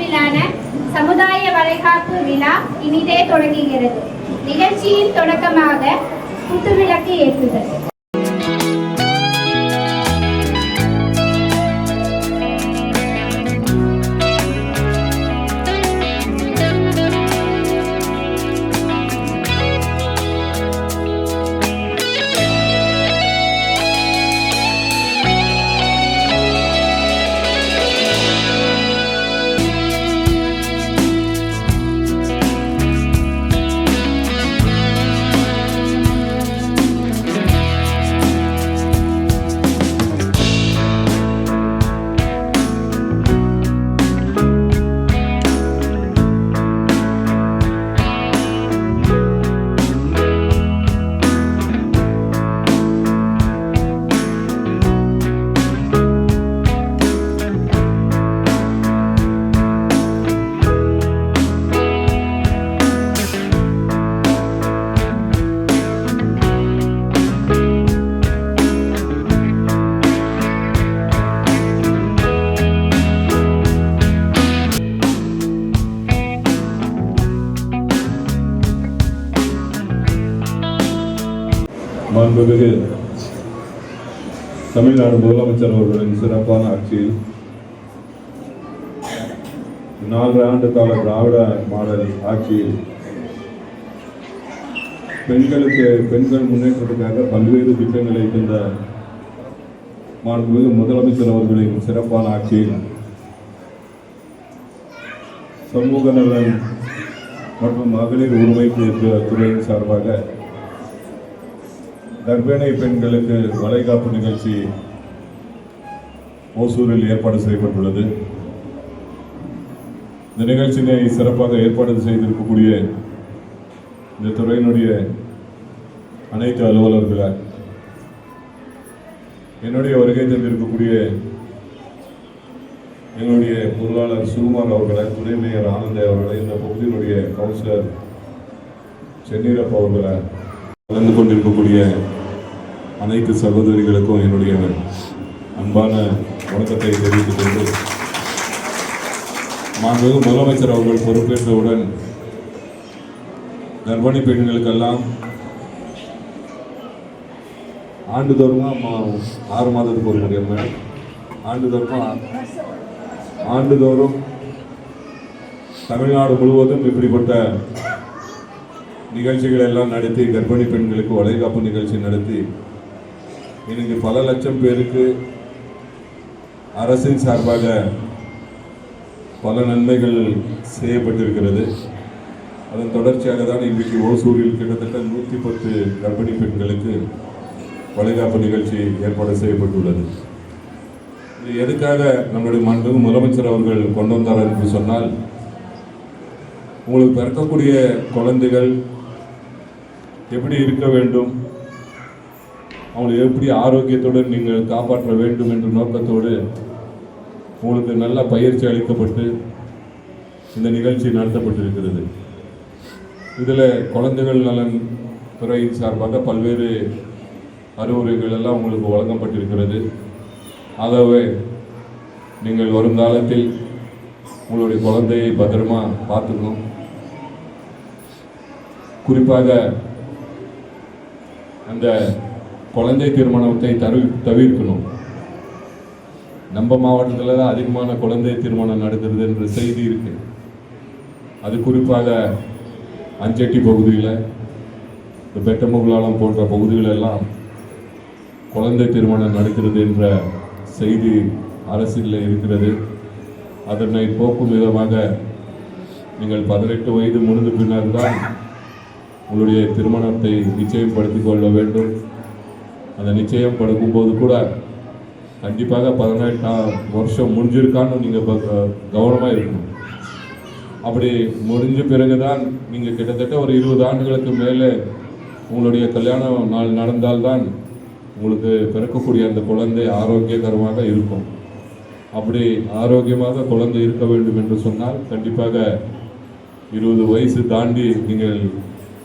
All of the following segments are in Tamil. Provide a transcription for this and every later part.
அளவிலான சமுதாய வளைகாப்பு விழா இனிதே தொடங்குகிறது. நிகழ்ச்சியின் தொடக்கமாக குத்துவிளக்கு ஏற்றுதல். மாண்புமிகு தமிழ்நாடு முதலமைச்சர் அவர்களின் சிறப்பான ஆட்சியில் 4 ஆண்டு கால திராவிட மாடல் ஆட்சியில் பெண்கள் முன்னேற்றத்துக்காக பல்வேறு திட்டங்களை தந்த மாண்புமிகு முதலமைச்சர் அவர்களின் சிறப்பான ஆட்சியில் சமூக நலன் மற்றும் மகளிர் உரிமை துறையின் சார்பாக கர்ப்பிணி பெண்களுக்கு வளைகாப்பு நிகழ்ச்சி ஓசூரில் ஏற்பாடு செய்யப்பட்டுள்ளது. இந்த நிகழ்ச்சியை சிறப்பாக ஏற்பாடு செய்திருக்கக்கூடிய இந்த துறையினுடைய அனைத்து அலுவலர்களை, என்னுடைய வருகை தந்திருக்கக்கூடிய எங்களுடைய பொருளாளர் சுகுமார் அவர்களை, துணை மேயர் ஆனந்த் அவர்களை, இந்த பகுதியினுடைய கவுன்சிலர் சென்னீரப்ப அவர்களை, கலந்து கொண்டிருக்கக்கூடிய அனைத்து சகோதரிகளுக்கும் என்னுடைய அன்பான வணக்கத்தை தெரிவித்துக் கொண்டு, மாண்புமிகு முதலமைச்சர் அவர்கள் பொறுப்பேற்றவுடன் கர்ப்பிணி பெண்களுக்கெல்லாம் ஆண்டுதோறும் 6 மாதத்துக்கு ஒரு முறை ஆண்டுதோறும் தமிழ்நாடு முழுவதும் இப்படிப்பட்ட நிகழ்ச்சிகள் எல்லாம் நடத்தி கர்ப்பிணி பெண்களுக்கு வளைகாப்பு நிகழ்ச்சி நடத்தி இன்னைக்கு பல லட்சம் பேருக்கு அரசின் சார்பாக பல நன்மைகள் செய்யப்பட்டிருக்கிறது. அதன் தொடர்ச்சியாக தான் இன்றைக்கு ஓசூரில் கிட்டத்தட்ட 110 கர்ப்பிணி பெண்களுக்கு வளைகாப்பு நிகழ்ச்சி ஏற்பாடு செய்யப்பட்டுள்ளது. இது எதுக்காக நம்முடைய மாண்புமிகு முதலமைச்சர் அவர்கள் கொண்டு வந்தார் என்று சொன்னால், உங்களுக்கு பிறக்கக்கூடிய குழந்தைகள் எப்படி இருக்க வேண்டும், அவங்களை எப்படி ஆரோக்கியத்துடன் நீங்கள் காப்பாற்ற வேண்டும் என்ற நோக்கத்தோடு உங்களுக்கு நல்ல பயிற்சி அளிக்கப்பட்டு இந்த நிகழ்ச்சி நடத்தப்பட்டிருக்கிறது. இதில் குழந்தைகள் நலன் துறையின் சார்பாக பல்வேறு அறிவுரைகள் எல்லாம் உங்களுக்கு வழங்கப்பட்டிருக்கிறது. ஆகவே நீங்கள் வருங்காலத்தில் உங்களுடைய குழந்தையை பத்திரமா பார்த்துக்கணும். குறிப்பாக அந்த குழந்தை திருமணத்தை தவிர்க்கணும். நம்ம மாவட்டத்தில் தான் அதிகமான குழந்தை திருமணம் நடக்கிறது என்ற செய்தி இருக்கு. அது குறிப்பாக அஞ்சட்டி பகுதியில், இந்த பெட்டமுகலாலம் போன்ற பகுதிகளெல்லாம் குழந்தை திருமணம் நடக்கிறது என்ற செய்தி அரசில் இருக்கிறது. அதனை போக்கும் விதமாக நீங்கள் 18 வயது முடிந்த பின்னர் தான் உங்களுடைய திருமணத்தை நிச்சயப்படுத்திக் கொள்ள வேண்டும். அந்த நிச்சயம் படுக்கும்போது கூட கண்டிப்பாக 18ஆம் வருஷம் முடிஞ்சிருக்கான்னு நீங்கள் கவனமாக இருக்கணும். அப்படி முடிஞ்ச பிறகுதான் நீங்கள் கிட்டத்தட்ட ஒரு 20 ஆண்டுகளுக்கு மேலே உங்களுடைய கல்யாண நாள் நடந்தால்தான் உங்களுக்கு பிறக்கக்கூடிய அந்த குழந்தை ஆரோக்கியகரமாக இருக்கும். அப்படி ஆரோக்கியமாக குழந்தை இருக்க வேண்டும் என்று சொன்னால் கண்டிப்பாக 20 வயசு தாண்டி நீங்கள்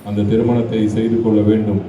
அந்த திருமணத்தை செய்து கொள்ள வேண்டும்.